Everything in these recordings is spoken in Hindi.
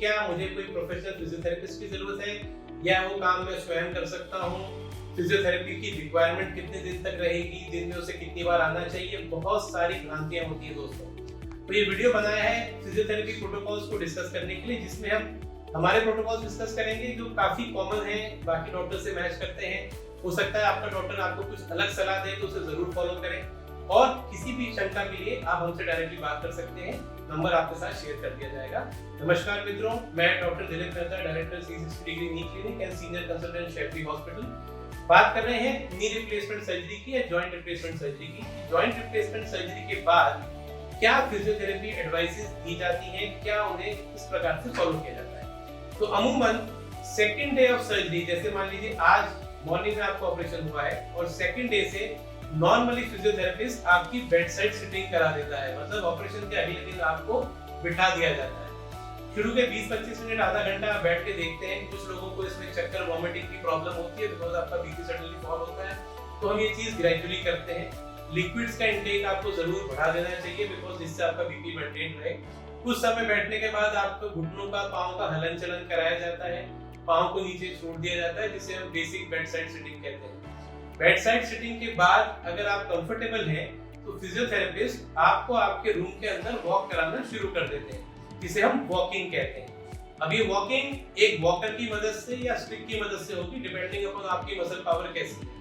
क्या मुझे कोई प्रोफेशनल फिजियोथेरेपिस्ट की जरूरत है या वो काम मैं स्वयं कर सकता हूँ, फिजियोथेरेपी की रिक्वायरमेंट कितने दिन तक रहेगी, दिन में उसे कितनी बार आना चाहिए, बहुत सारी भ्रांतियां होती है दोस्तों। तो ये वीडियो बनाया है फिजियोथेरेपी प्रोटोकॉल्स को डिस्कस करने के लिए, जिसमें हम हमारे प्रोटोकॉल्स डिस्कस करेंगे जो काफी कॉमन है, बाकी डॉक्टर से मैच करते हैं। हो सकता है आपका डॉक्टर आपको कुछ अलग सलाह दे तो उसे जरूर फॉलो करें, और किसी भी शंका के लिए आप हमसे डायरेक्टली बात कर सकते हैं। नंबर आपके साथ शेयर कर दिया जाएगा। नमस्कार मित्रों, मैं doctor Dilip Mehta, director C60 degree knee clinic and senior consultant Shefali hospital. बात कर रहे हैं नी रिप्लेसमेंट सर्जरी की या जॉइंट रिप्लेसमेंट सर्जरी की। जॉइंट रिप्लेसमेंट सर्जरी के बाद क्या फिजियोथेरेपी एडवाइसेस दी जाती हैं, क्या उन्हें किस प्रकार से फॉलो किया जाता है। तो अमूमन सेकंड डे ऑफ सर्जरी, जैसे मान लीजिए आज मॉर्निंग में आपको ऑपरेशन हुआ है और सेकंड डे से नॉर्मली फिजियोथेरेपिस्ट आपकी बेड साइड सिटिंग करा देता है, मतलब ऑपरेशन के अगले दिन आपको बिठा दिया जाता है। शुरू के 20-25 मिनट आधा घंटा आप बैठ के देखते हैं। कुछ लोगों को इसमें चक्कर वॉमिटिंग की प्रॉब्लम होती है बिकॉज आपका बीपी सडनली फॉल होता है, तो हम ये चीज ग्रेजुअली करते हैं। लिक्विड्स का इंटेक आपको जरूर बढ़ा देना चाहिए बिकॉज इससे आपका बीपी मेंटेन रहे। कुछ समय बैठने के बाद आपको घुटनों का, पांव का हलन चलन कराया जाता है, पांव को नीचे छोड़ दिया जाता है, जिसे हम बेसिक बेड साइड सिटिंग कहते हैं। बेड साइड सिटिंग के बाद अगर आप कंफर्टेबल हैं तो फिजियोथेरेपिस्ट आपको आपके रूम के अंदर वॉक कराना शुरू कर देते हैं, जिसे हम वॉकिंग कहते हैं। अब ये वॉकिंग एक वॉकर की मदद से या स्टिक की मदद से होगी, डिपेंडिंग अपॉन आपकी मसल पावर कैसी है।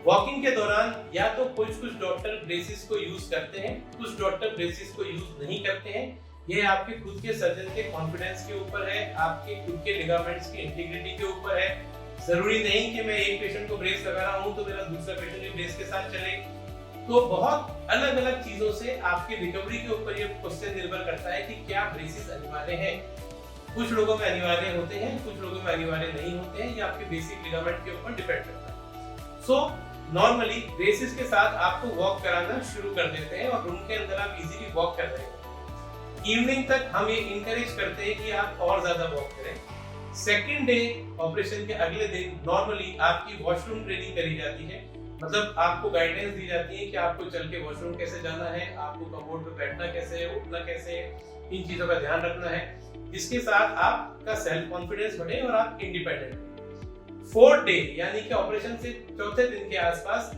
वॉकिंग के दौरान या तो कुछ डॉक्टर ब्रेसिस को यूज करते हैं, कुछ डॉक्टर ब्रेसिस को यूज नहीं करते हैं। ये आपके खुद के सर्जन के कॉन्फिडेंस के ऊपर है, आपके खुद के लिगामेंट्स की इंटीग्रिटी के ऊपर है। जरूरी नहीं कि मैं एक पेशेंट को ब्रेस लगा रहा हूं तो मेरा दूसरा पेशेंट भी ब्रेस के साथ चले। तो बहुत अलग अलग चीजों से आपकी रिकवरी के ऊपर ये क्वेश्चन निर्भर करता है कि क्या ब्रेसिस अनिवार्य है। कुछ लोगों में अनिवार्य होते हैं, कुछ लोगों में अनिवार्य नहीं होते हैं, ये आपके बेसिक लिगामेंट के ऊपर डिपेंड करता है। सो नॉर्मली ब्रेसिस के साथ आपको वॉक कराना शुरू कर देते हैं और रूम के अंदर आप इजीली वॉक कर रहे हैं। इवनिंग तक हम ये इंकरेज करते हैं कि आप और ज्यादा वॉक करें। सेकंड डे ऑपरेशन के अगले दिन नॉर्मली आपकी वॉशरूम ट्रेनिंग करी जाती है, मतलब आपको गाइडेंस दी जाती है कि आपको चल के वॉशरूम कैसे जाना है, आपको कमोड पे बैठना कैसे है, उठना कैसे है, इन चीजों का ध्यान रखना है, जिसके साथ आपका सेल्फ कॉन्फिडेंस बढ़े और आप इंडिपेंडेंट हो। फोर्थ डे यानी कि ऑपरेशन से चौथे दिन के आसपास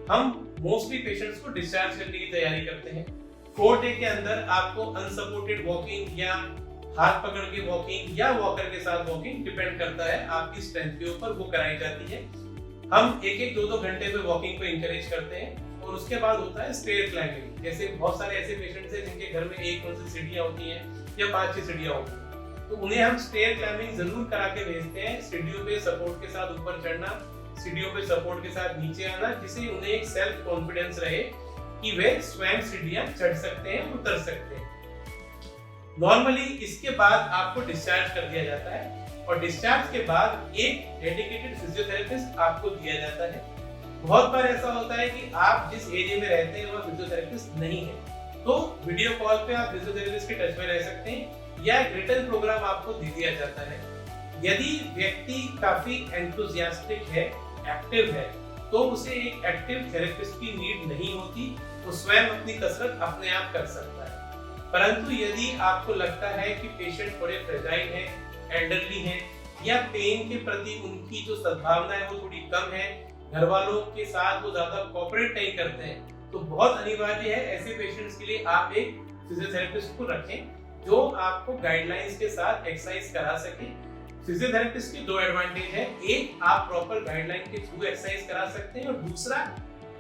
हम मोस्टली पेशेंट्स को डिस्चार्ज करने की तैयारी करते हैं। फोर्थ डे के अंदर आपको अनसपोर्टेड वॉकिंग या हाथ पकड़ के वॉकिंग या वॉकर के साथ वॉकिंग, डिपेंड करता है आपकी स्ट्रेंथ के ऊपर, वो कराई जाती है। हम 1-2 घंटे पे वॉकिंग को इंकरेज करते हैं और उसके बाद होता है स्टेयर क्लाइंबिंग। जैसे बहुत सारे ऐसे पेशेंट्स हैं जिनके घर में 1-2 सीढ़ियां होती हैं या 5-6 सीढ़ियां होती हैं, तो उन्हें हम स्टेयर क्लाइंबिंग जरूर करा के भेजते हैं। सीढ़ियों पे सपोर्ट के साथ ऊपर चढ़ना, सीढ़ियों पे सपोर्ट के साथ नीचे आना, जिससे उन्हें एक सेल्फ कॉन्फिडेंस रहे कि वे स्वयं सीढ़ियां चढ़ सकते हैं, उतर सकते हैं। नॉर्मली इसके बाद आपको डिस्चार्ज कर दिया जाता है और डिस्चार्ज के बाद एक डेडिकेटेड फिजियोथेरेपिस्ट आपको दिया जाता है। बहुत बार ऐसा होता है कि आप जिस एरिया में रहते हैं वह फिजियोथेरेपिस्ट नहीं है, तो वीडियो कॉल पे आप फिजियोथेरेपिस्ट के टच में रह सकते हैं या एक रिटन प्रोग्राम आपको दे दिया जाता है। यदि व्यक्ति काफी एंथुसियास्टिक है, एक्टिव है, तो उसे एक एक्टिव थेरेपिस्ट की नीड नहीं होती, वो स्वयं अपनी कसरत अपने आप कर सकता है। परंतु यदि आपको लगता है कि पेशेंट थोड़े फ्रेजाइल हैं, एल्डरली हैं या पेन के प्रति उनकी जो सद्भावना है वो थोड़ी कम है, घर वालों के साथ वो ज्यादा कोऑपरेट नहीं करते हैं, तो बहुत अनिवार्य है ऐसे पेशेंट्स के लिए आप एक फिजियोथेरेपिस्ट को रखें जो आपको गाइडलाइंस के साथ एक्सरसाइज करा सके। फिजियोथेरेपिस्ट की 2 एडवांटेज है, एक आप प्रॉपर गाइडलाइन के थ्रू एक्सरसाइज करा सकते हैं और दूसरा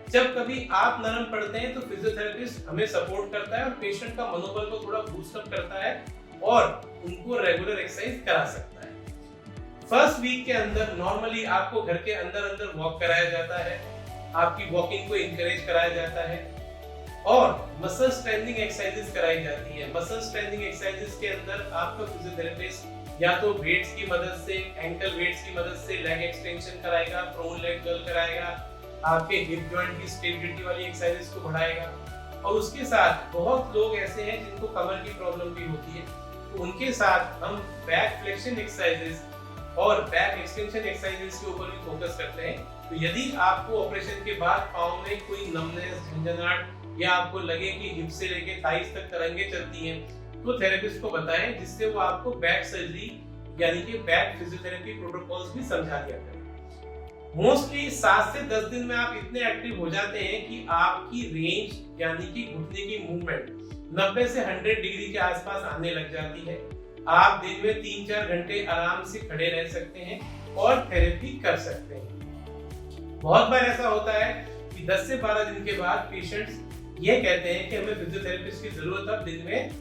जब कभी आप नरम पड़ते हैं तो फिजियोथेरेपिस्ट हमें सपोर्ट करता है और पेशेंट का मनोबल को थोड़ा बूस्ट अप करता है और उनको रेगुलर एक्सरसाइज करा सकता है। फर्स्ट वीक के अंदर नॉर्मली आपको घर के अंदर वॉक कराया जाता है, आपकी वॉकिंग को इंकरेज कराया जाता है और मसल स्ट्रेंथनिंग एक्सरसाइजेस कराई जाती है। मसल स्ट्रेंथनिंग एक्सरसाइजेस के अंदर आपका फिजियोथेरेपिस्ट या तो वेट्स की मदद से, एंकल वेट्स की मदद से लेग एक्सटेंशन कराएगा, प्रोन लेग कर्ल कराएगा, आपके हिप जॉइंट की स्टेबिलिटी वाली एक्सरसाइजेस को बढ़ाएगा। और उसके साथ बहुत लोग ऐसे हैं जिनको कमर की प्रॉब्लम भी होती है, तो उनके साथ हम बैक फ्लेक्शन एक्सरसाइजेस और बैक एक्सटेंशन एक्सरसाइजेस के ऊपर भी फोकस करते हैं। तो यदि आपको ऑपरेशन के बाद पाँव में कोई नमनेस, झंझनाहट या आपको लगे कि हिप से लेके थाइस तक तरंगे चलती हैं, तो थेरेपिस्ट को बताएं, जिससे वो आपको बैक सर्जरी यानी कि बैक फिजियोथेरेपी प्रोटोकॉल्स भी समझा दिया करें। मोस्टली 7 से 10 दिन में आप इतने एक्टिव हो जाते हैं कि आपकी रेंज यानी कि घुटने की मूवमेंट 90 से 100 डिग्री के आसपास आने लग जाती है। आप दिन में 3-4 घंटे आराम से खड़े रह सकते हैं और थेरेपी कर सकते हैं। बहुत बार ऐसा होता है कि 10 से 12 दिन के बाद पेशेंट्स ये कहते हैं कि हमें फिजियोथेरेपिस्ट की जरूरत अब दिन में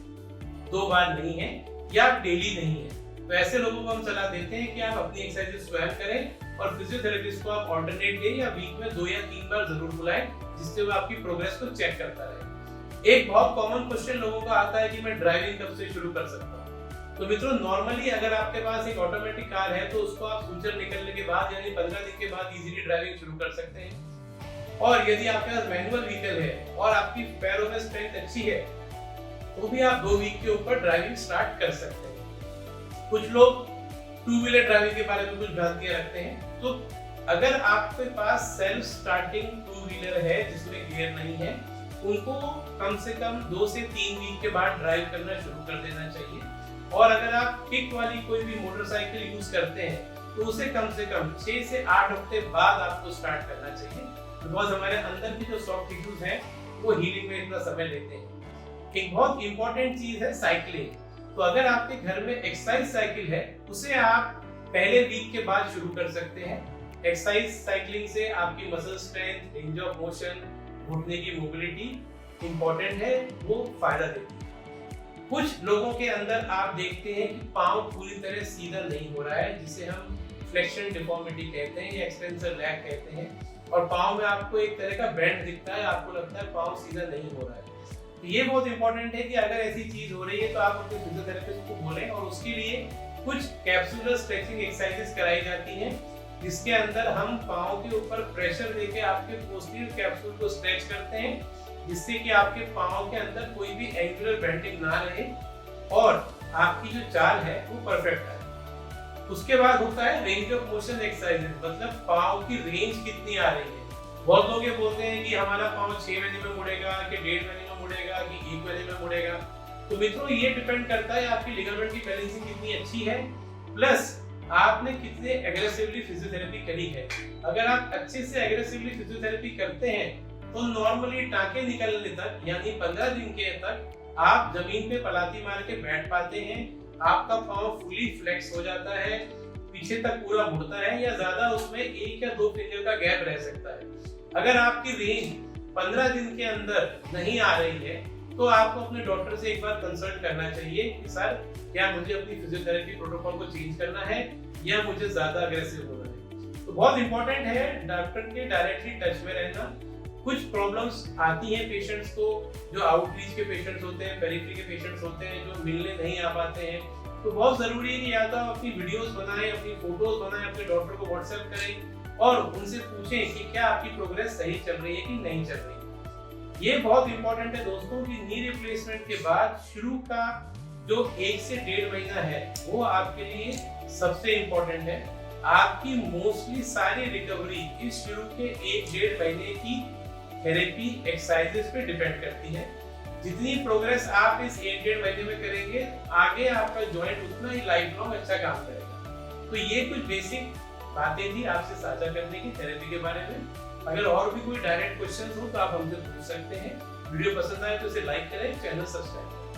2 बार नहीं है या डेली नहीं है। तो ऐसे लोगों को हम सलाह देते हैं कि आप अपनी एक्सरसाइज स्वयं करें और फिजियोथेरेपिस्ट को आप ऑल्टरनेट डे या वीक में 2 या 3 बार जरूर बुलाएं, जिससे वो आपकी प्रोग्रेस को चेक करता रहे। एक बहुत कॉमन क्वेश्चन लोगों का आता है कि मैं ड्राइविंग कब से शुरू कर सकता हूँ। तो मित्रों, नॉर्मली अगर आपके पास एक ऑटोमेटिक कार है तो उसको आप फ्यूचर निकलने के बाद यानी 15 दिन के बाद इजीली ड्राइविंग शुरू कर सकते हैं। और यदि आपके पास मैनुअल व्हीकल है और आपकी पैरों में स्ट्रेंथ अच्छी है तो भी आप 2 वीक के ऊपर ड्राइविंग स्टार्ट कर सकते हैं। कुछ लोग 2 व्हीलर ड्राइविंग के बारे में कुछ भ्रांतियां रखते हैं। तो अगर आपके पास सेल्फ स्टार्टिंग 2 व्हीलर है जिसमें गियर नहीं है, उनको कम से कम 2 से 3 वीक के बाद ड्राइव करना शुरू कर देना चाहिए। और अगर आप किक वाली कोई भी मोटरसाइकिल यूज करते हैं तो उसे कम से कम 6 से 8 हफ्ते बाद आपको स्टार्ट करना चाहिए, बिकॉज हमारे अंदर की जो सॉफ्ट टिश्यूज हैं वो हीलिंग में इतना समय लेते हैं। एक बहुत इंपॉर्टेंट चीज है साइकिलिंग। तो अगर आपके घर में एक्सरसाइज साइकिल है उसे आप पहले वीक के बाद शुरू कर सकते हैं। एक्सरसाइज साइकिलिंग से आपकी muscle strength, range of motion, घुटने की मोबिलिटी इंपॉर्टेंट है, वो फायदा देती है। कुछ लोगों के अंदर आप देखते हैं कि पाँव पूरी तरह सीधा नहीं हो रहा है, जिसे हम फ्लेक्शन डिफॉर्मिटी कहते हैं या एक्सटेंसर लैग कहते हैं, और पाँव में आपको एक तरह का बेंड दिखता है, आपको लगता है पाँव सीधा नहीं हो रहा है। तो ये बहुत इंपॉर्टेंट है कि अगर ऐसी चीज हो रही है तो आप अपने फिजियोथेरेपिस्ट को बोलें, और उसके लिए कुछ कैप्सूलर स्ट्रेचिंग एक्सरसाइजेस कराई जाती हैं, जिसके अंदर हम पाँव के ऊपर प्रेशर देके आपके पोस्टीरियर कैप्सूल को स्ट्रेच करते हैं, जिससे कि आपके पाँव के अंदर कोई भी एंगुलर बेंडिंग ना रहे और आपकी जो चाल है वो परफेक्ट आए। उसके बाद होता है रेंज ऑफ मोशन एक्सरसाइजेस, मतलब पाँव की रेंज कितनी आ रही है। बहुत लोग ये बोलते हैं कि हमारा पाँव 6 महीने में मुड़ेगा कि 1.5 महीने में मुड़ेगा कि 1 महीने में मुड़ेगा। तो मित्रों, ये डिपेंड करता है आपकी लिगामेंट की बैलेंसिंग कितनी अच्छी है, प्लस आपने कितने एग्रेसिवली फिजियोथेरेपी करी है। अगर आप अच्छे से एग्रेसिवली फिजियोथेरेपी करते हैं तो नॉर्मली टांके निकलने तक यानी 15 दिन के तक आप जमीन पे पलाती मार के बैठ पाते हैं। आपका पाँव फुली फ्लेक्स हो जाता है, पीछे तक पूरा मुड़ता है, या ज्यादा उसमें 1 या 2 फिंगर का गैप रह सकता है। अगर आपकी रेंज 15 दिन के अंदर नहीं आ रही है तो आपको अपने डॉक्टर से एक बार कंसल्ट करना चाहिए कि सर, क्या मुझे अपनी फिजियोथेरेपी प्रोटोकॉल को चेंज करना है या मुझे ज्यादा अग्रेसिव होना है। तो बहुत इंपॉर्टेंट है डॉक्टर के डायरेक्टली टच में रहना। कुछ प्रॉब्लम्स आती हैं पेशेंट्स को, जो आउटरीच के पेशेंट्स होते हैं, पेरिफेरी के पेशेंट्स होते हैं, जो मिलने नहीं आ पाते हैं। तो बहुत जरूरी है कि या तो आप अपनी वीडियोस बनाएं, अपनी फोटोज बनाएं, अपने डॉक्टर को व्हाट्सएप करें और उनसे पूछें कि क्या आपकी प्रोग्रेस सही चल रही है कि नहीं चल रही है। ये बहुत इंपॉर्टेंट है दोस्तों कि नी रिप्लेसमेंट के बाद शुरू का जो 1 से 1.5 महीना है वो आपके लिए सबसे इंपॉर्टेंट है। आपकी मोस्टली सारी रिकवरी इस शुरू के 1-1.5 महीने की थेरेपी एक्सरसाइजेस पे डिपेंड करती है। जितनी प्रोग्रेस आप इस 1-1.5 महीने में करेंगे, आगे आपका जॉइंट उतना ही लाइफ लॉन्ग अच्छा काम करेगा। तो ये कुछ बेसिक बातें थी आपसे साझा करने की थेरेपी के बारे में। अगर और भी कोई डायरेक्ट क्वेश्चन हो तो आप हमसे पूछ सकते हैं। वीडियो पसंद आए तो इसे लाइक करें, चैनल सब्सक्राइब करें।